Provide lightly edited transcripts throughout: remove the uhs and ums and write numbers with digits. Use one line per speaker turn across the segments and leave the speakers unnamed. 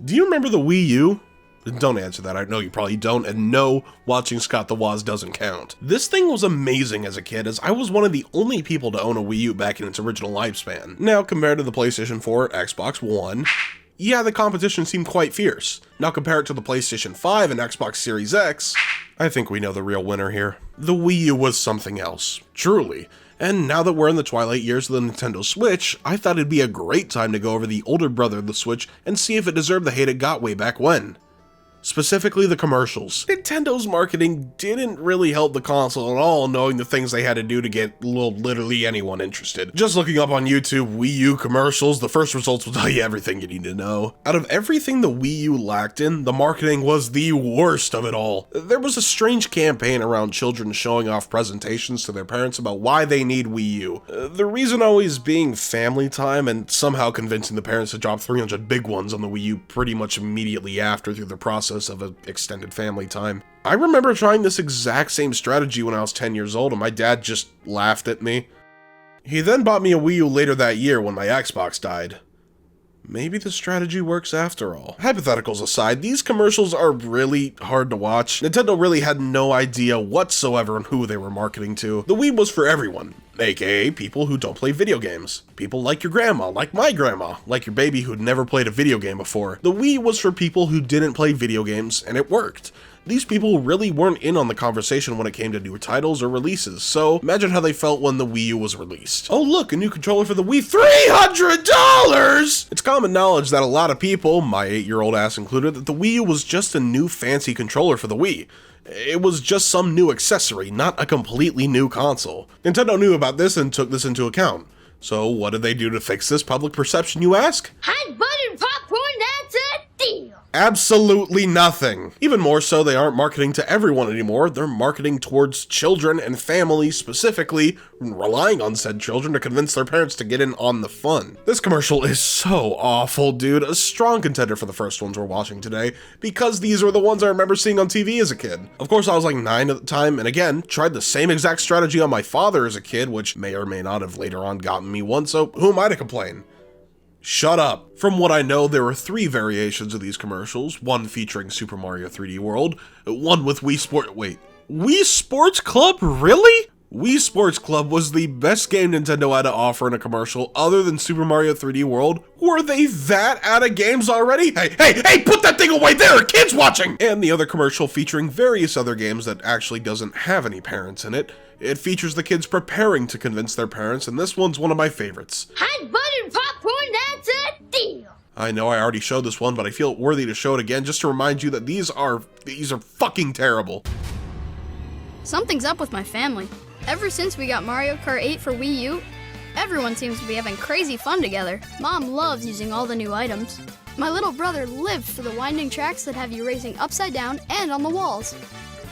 Do you remember the Wii U? Don't answer that, I know you probably don't, and no, watching Scott the Woz doesn't count. This thing was amazing as a kid, as I was one of the only people to own a Wii U back in its original lifespan. Now, compared to the PlayStation 4, Xbox One, yeah, the competition seemed quite fierce. Now compare it to the PlayStation 5 and Xbox Series X, I think we know the real winner here. The Wii U was something else, truly. And now that we're in the twilight years of the Nintendo Switch, I thought it'd be a great time to go over the older brother of the Switch and see if it deserved the hate it got way back when. Specifically the commercials. Nintendo's marketing didn't really help the console at all, knowing the things they had to do to get literally anyone interested. Just looking up on YouTube Wii U commercials, the first results will tell you everything you need to know. Out of everything the Wii U lacked in, the marketing was the worst of it all. There was a strange campaign around children showing off presentations to their parents about why they need Wii U. The reason always being family time and somehow convincing the parents to drop 300 big ones on the Wii U pretty much immediately after through the process of an extended family time. I remember trying this exact same strategy when I was 10 years old and my dad just laughed at me. He then bought me a Wii U later that year when my Xbox died. Maybe the strategy works after all. Hypotheticals aside, these commercials are really hard to watch. Nintendo really had no idea whatsoever on who they were marketing to. The Wii was for everyone, aka people who don't play video games. People like your grandma, like my grandma, like your baby who'd never played a video game before. The Wii was for people who didn't play video games, and it worked. These people really weren't in on the conversation when it came to new titles or releases, so imagine how they felt when the Wii U was released. Oh look, a new controller for the Wii, $300! It's common knowledge that a lot of people, my 8-year-old ass included, that the Wii U was just a new fancy controller for the Wii. It was just some new accessory, not a completely new console. Nintendo knew about this and took this into account. So what did they do to fix this public perception, you ask?
Hot buttered popcorn, that's a deal!
Absolutely nothing. Even more so, they aren't marketing to everyone anymore, they're marketing towards children and families specifically, relying on said children to convince their parents to get in on the fun. This commercial is so awful, dude. A strong contender for the first ones we're watching today, because these were the ones I remember seeing on TV as a kid. Of course, I was like 9 at the time, and again, tried the same exact strategy on my father as a kid, which may or may not have later on gotten me one, so who am I to complain? Shut up. From what I know, there were 3 variations of these commercials, one featuring Super Mario 3D World, one with Wii Sports Club? Really? Wii Sports Club was the best game Nintendo had to offer in a commercial other than Super Mario 3D World. Were they that out of games already? Hey, put that thing away, there are kids watching! And the other commercial featuring various other games that actually doesn't have any parents in it. It features the kids preparing to convince their parents, and this one's one of my favorites.
Hot buttered popcorn, that's a deal!
I know I already showed this one, but I feel it worthy to show it again just to remind you that these are fucking terrible.
Something's up with my family. Ever since we got Mario Kart 8 for Wii U, everyone seems to be having crazy fun together. Mom loves using all the new items. My little brother lived for the winding tracks that have you racing upside down and on the walls.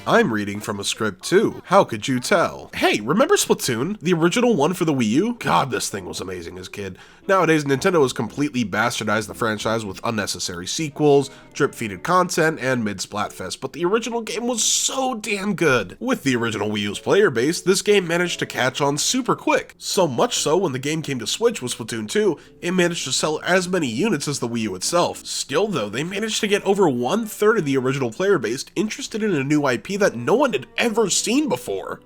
I'm reading from a script too. How could you tell? Hey, remember Splatoon? The original one for the Wii U? God, this thing was amazing as a kid. Nowadays, Nintendo has completely bastardized the franchise with unnecessary sequels, drip-feeded content, and mid-Splatfest, but the original game was so damn good. With the original Wii U's player base, this game managed to catch on super quick. So much so, when the game came to Switch with Splatoon 2, it managed to sell as many units as the Wii U itself. Still though, they managed to get over 1/3 of the original player base interested in a new IP that no one had ever seen before.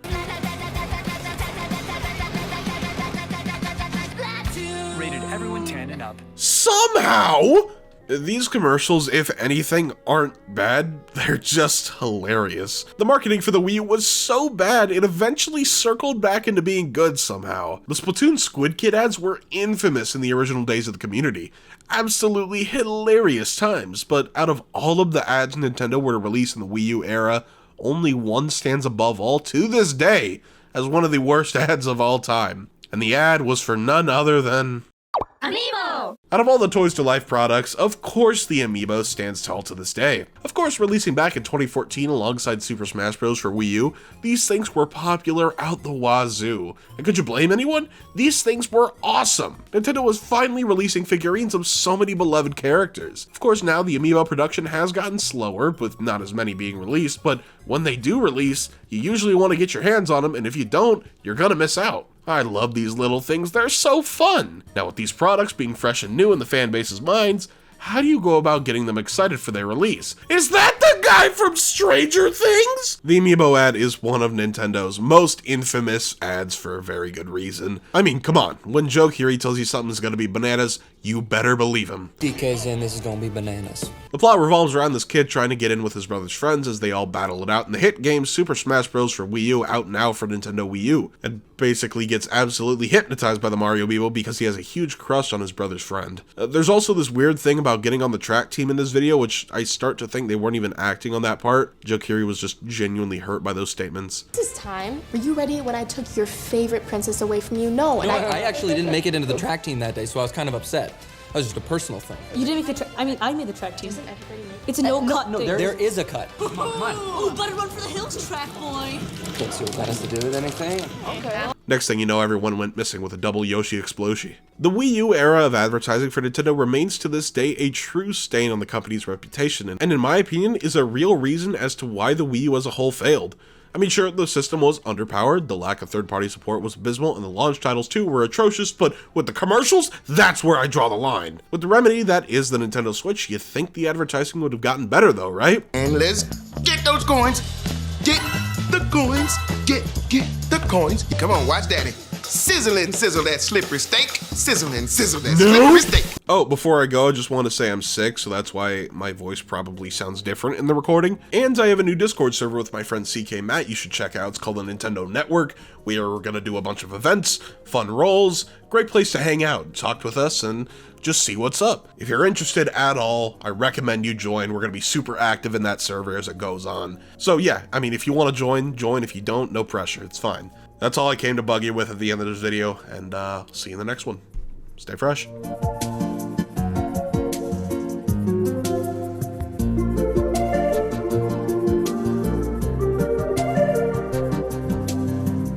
Rated everyone 10 and up.
Somehow! These commercials, if anything, aren't bad, they're just hilarious. The marketing for the Wii U was so bad, it eventually circled back into being good somehow. The Splatoon Squid Kid ads were infamous in the original days of the community. Absolutely hilarious times, but out of all of the ads Nintendo were to release in the Wii U era, only one stands above all to this day as one of the worst ads of all time. And the ad was for none other than
Amiibo!
Out of all the Toys to Life products, of course the Amiibo stands tall to this day. Of course, releasing back in 2014 alongside Super Smash Bros. For Wii U, these things were popular out the wazoo. And could you blame anyone? These things were awesome! Nintendo was finally releasing figurines of so many beloved characters. Of course, now the Amiibo production has gotten slower, with not as many being released, but when they do release, you usually want to get your hands on them, and if you don't, you're gonna miss out. I love these little things, they're so fun! Now with these products being fresh and new in the fan base's minds, how do you go about getting them excited for their release? Is that the guy from Stranger Things? The Amiibo ad is one of Nintendo's most infamous ads for a very good reason. I mean, come on, when Joe Keery tells you something's gonna be bananas, you better believe him.
DK's in, this is gonna be bananas.
The plot revolves around this kid trying to get in with his brother's friends as they all battle it out in the hit game Super Smash Bros. For Wii U, out now for Nintendo Wii U, and basically gets absolutely hypnotized by the Mario Amiibo because he has a huge crush on his brother's friend. There's also this weird thing about getting on the track team in this video, which I start to think they weren't even acting on that part. Joe Keery was just genuinely hurt by those statements.
This time, were you ready when I took your favorite princess away from you? No, and
I actually didn't make it into the track team that day, so I was kind of upset. That was just a personal thing.
You didn't make the track. I mean, I made the track team. It's a no-cut thing.
There is a cut.
Ooh, better run for the hills, track boy.
Can't see what that has to do with anything.
okay.
Next thing you know, everyone went missing with a double Yoshi explosion. The Wii U era of advertising for Nintendo remains to this day a true stain on the company's reputation, and in my opinion, is a real reason as to why the Wii U as a whole failed. I mean, sure, the system was underpowered, the lack of third-party support was abysmal, and the launch titles too were atrocious, but with the commercials, that's where I draw the line. With the remedy that is the Nintendo Switch, you'd think the advertising would have gotten better though, right?
And let's get those coins. Get the coins. Get the coins. Come on, watch daddy. Sizzle and sizzle that slippery steak. Sizzle and sizzle that slippery steak.
Oh, before I go, I just want to say I'm sick, so that's why my voice probably sounds different in the recording. And I have a new Discord server with my friend CK Matt you should check out. It's called the Nintendo Network. We are going to do a bunch of events, fun roles, great place to hang out, talk with us, and just see what's up. If you're interested at all, I recommend you join. We're going to be super active in that server as it goes on. So yeah, I mean, if you want to join. If you don't, no pressure. It's fine. That's all I came to bug you with at the end of this video, and see you in the next one. Stay fresh.